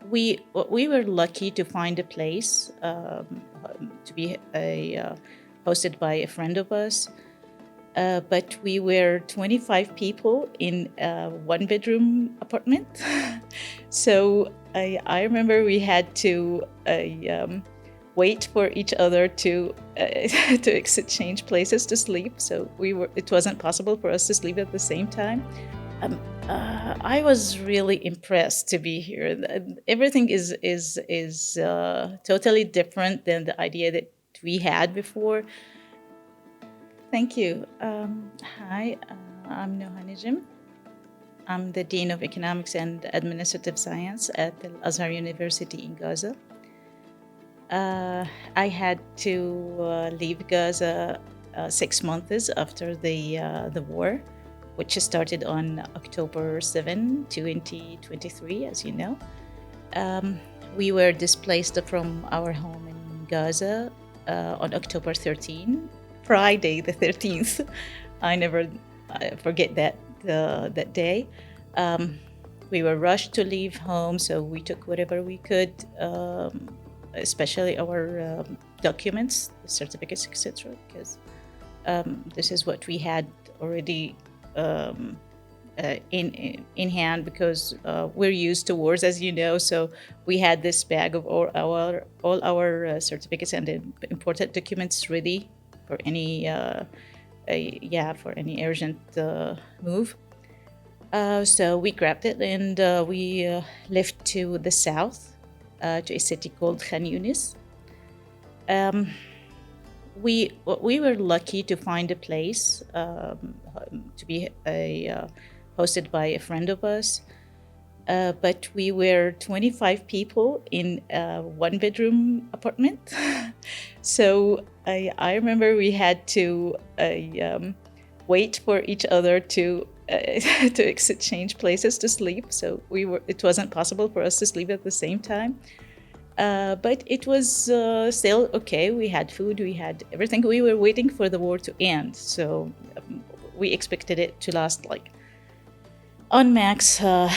we were lucky to find a place to be hosted by a friend of us. But we were 25 people in a one-bedroom apartment. So I remember we had to wait for each other to to exchange places to sleep. So it wasn't possible for us to sleep at the same time. I was really impressed to be here. Everything is totally different than the idea that we had before. Thank you. Hi, I'm Nouha Nijim. I'm the Dean of Economics and Administrative Science at the Azhar University in Gaza. I had to leave Gaza 6 months after the war, which started on October 7, 2023, as you know. We were displaced from our home in Gaza on October 13, Friday the 13th. I never forget that day. We were rushed to leave home, so we took whatever we could, especially our documents, certificates, etc., because this is what we had already in hand, because we're used to wars, as you know. So we had this bag of all our certificates and important documents ready for any for any urgent move. So we grabbed it and we left to the south, to a city called Khan Yunis. We were lucky to find a place to be hosted by a friend of us. But we were 25 people in a one-bedroom apartment. So I remember we had to wait for each other to to exchange places to sleep. So it wasn't possible for us to sleep at the same time. But it was still okay. We had food, we had everything. We were waiting for the war to end. So we expected it to last like on max 2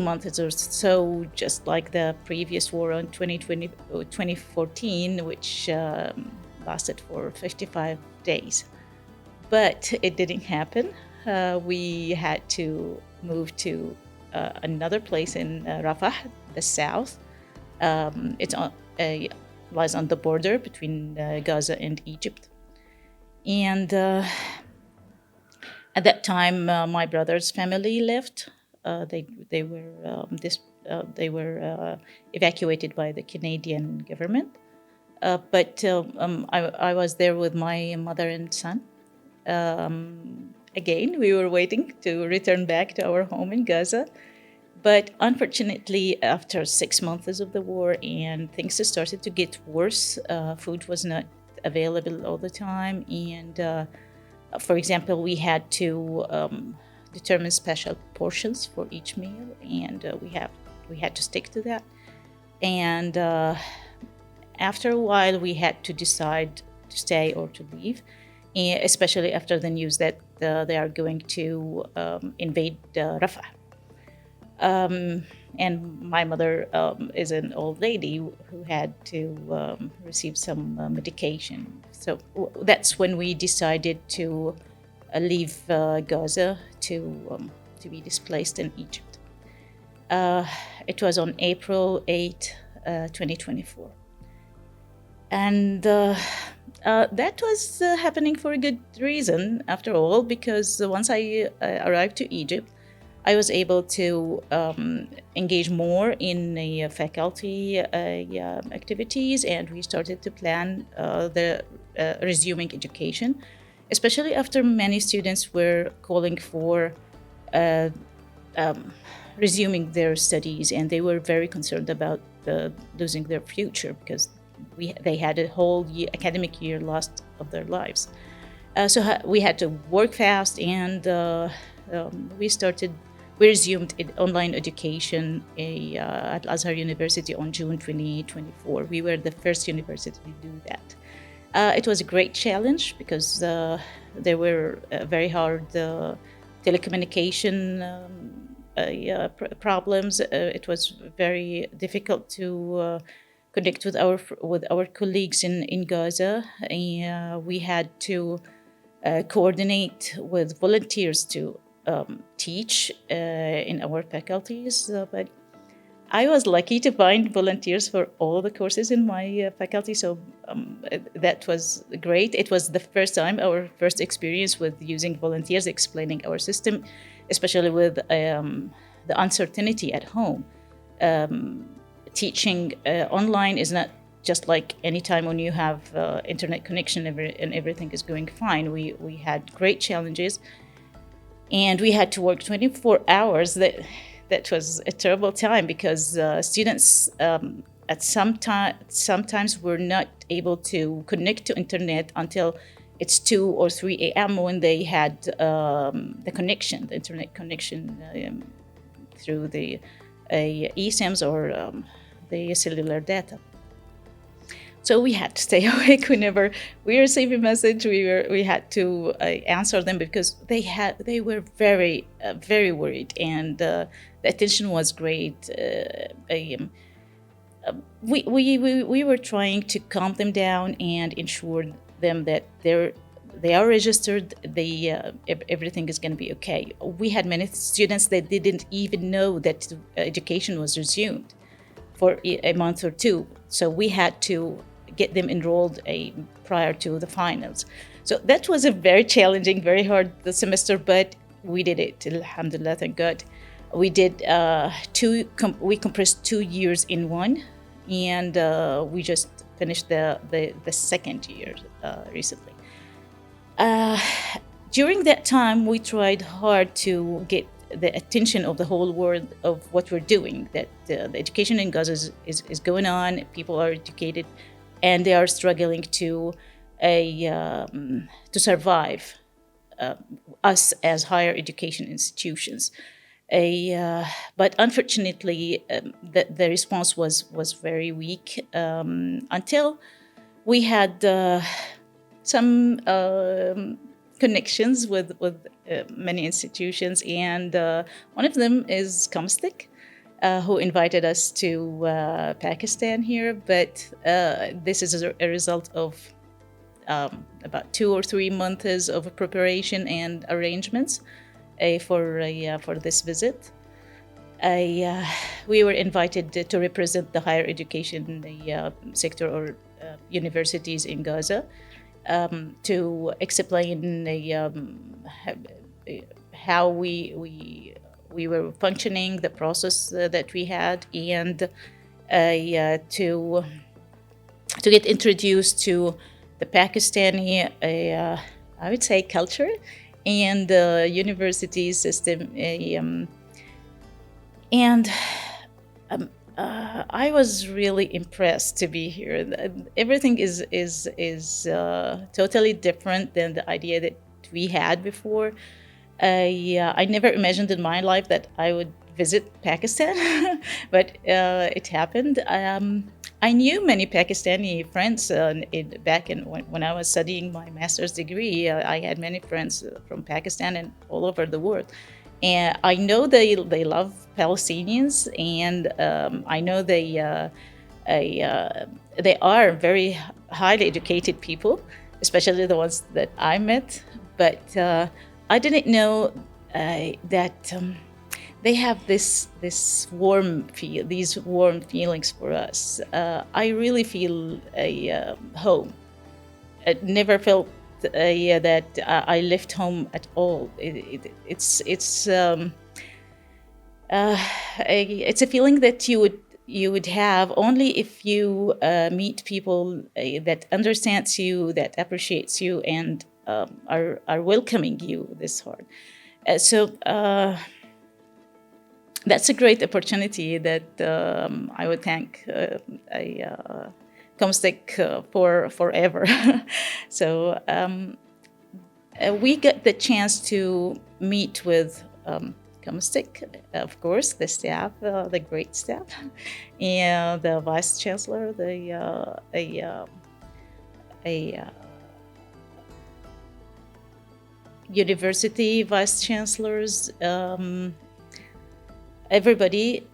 months or so, just like the previous war on 2014, which lasted for 55 days. But it didn't happen. We had to move to another place in Rafah, the south. It lies on the border between Gaza and Egypt. And at that time, my brother's family left. They were evacuated by the Canadian government. But I was there with my mother and son. Again, we were waiting to return back to our home in Gaza. But unfortunately, after 6 months of the war and things started to get worse, food was not available all the time. And for example, we had to determine special portions for each meal, and we had to stick to that. And after a while, we had to decide to stay or to leave, especially after the news that they are going to invade Rafah. And my mother is an old lady who had to receive some medication. So that's when we decided to leave Gaza to be displaced in Egypt. It was on April 8, 2024. And that was happening for a good reason, after all, because once I arrived to Egypt, I was able to engage more in the faculty activities, and we started to plan the resuming education, especially after many students were calling for resuming their studies, and they were very concerned about losing their future because they had a whole academic year lost of their lives. So we had to work fast, and we resumed online education at Azhar University on June 2024. We were the first university to do that. It was a great challenge because there were very hard telecommunication problems. It was very difficult to connect with our colleagues in Gaza. We had to coordinate with volunteers to teach in our faculties, but I was lucky to find volunteers for all the courses in my faculty, so that was great. It was the first time, our first experience with using volunteers explaining our system, especially with the uncertainty at home. Teaching online is not just like any time when you have internet connection and everything is going fine. We had great challenges, and we had to work 24 hours. That was a terrible time because students at sometimes were not able to connect to internet until it's 2 or 3 a.m. when they had the internet connection through the eSIMs or the cellular data. So we had to stay awake whenever we received a message. We had to answer them because they were very very worried, and the attention was great. We were trying to calm them down and ensure them that they are registered. Everything is going to be okay. We had many students that didn't even know that education was resumed for a month or two. So we had to get them enrolled prior to the finals. So that was a very challenging, very hard semester, but we did it. Alhamdulillah, thank God. We did we compressed 2 years in one, and we just finished the second year recently. During that time, we tried hard to get the attention of the whole world of what we're doing, that the education in Gaza is going on, people are educated, and they are struggling to survive us as higher education institutions. But unfortunately, the response was very weak until we had some connections with many institutions, and one of them is COMSTECH, who invited us to Pakistan here. But this is a result of about 2 or 3 months of preparation and arrangements for this visit. We were invited to represent the higher education sector or universities in Gaza to explain how we were functioning, the process that we had, and to get introduced to the Pakistani, I would say, culture and university system. I was really impressed to be here. Everything is totally different than the idea that we had before. I never imagined in my life that I would visit Pakistan, but it happened. I knew many Pakistani friends back when I was studying my master's degree. I had many friends from Pakistan and all over the world. And I know they love Palestinians, and I know they are very highly educated people, especially the ones that I met. But I didn't know that they have these warm feelings for us. I really feel home. I never felt that I left home at all. It's a feeling that you would have only if you meet people that understands you, that appreciates you, and are welcoming you this hard. So that's a great opportunity that I would thank COMSTECH for forever. So we got the chance to meet with COMSTECH, of course, the staff, the great staff, and the vice chancellor, university vice chancellors, everybody.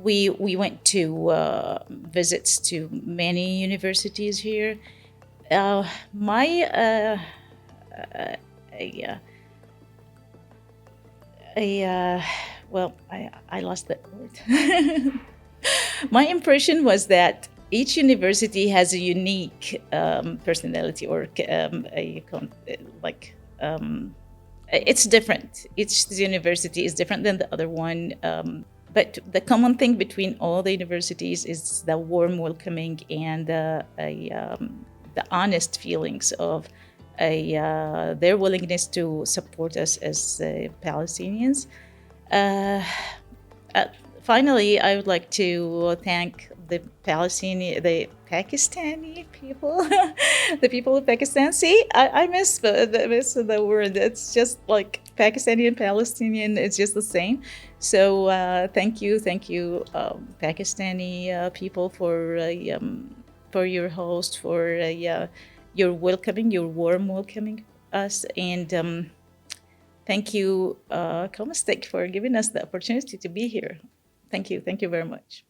We went to visits to many universities here. My I, uh, I well, I lost that word. My impression was that each university has a unique personality, or like it's different. Each university is different than the other one. But the common thing between all the universities is the warm welcoming and the honest feelings of their willingness to support us as Palestinians. Uh, uh, Finally, I would like to thank the Pakistani people, the people of Pakistan. See, I miss the word. It's just like Pakistani and Palestinian. It's just the same. So thank you, Pakistani people for your host, for your welcoming, your warm welcoming us, and thank you, COMSTECH, for giving us the opportunity to be here. Thank you very much.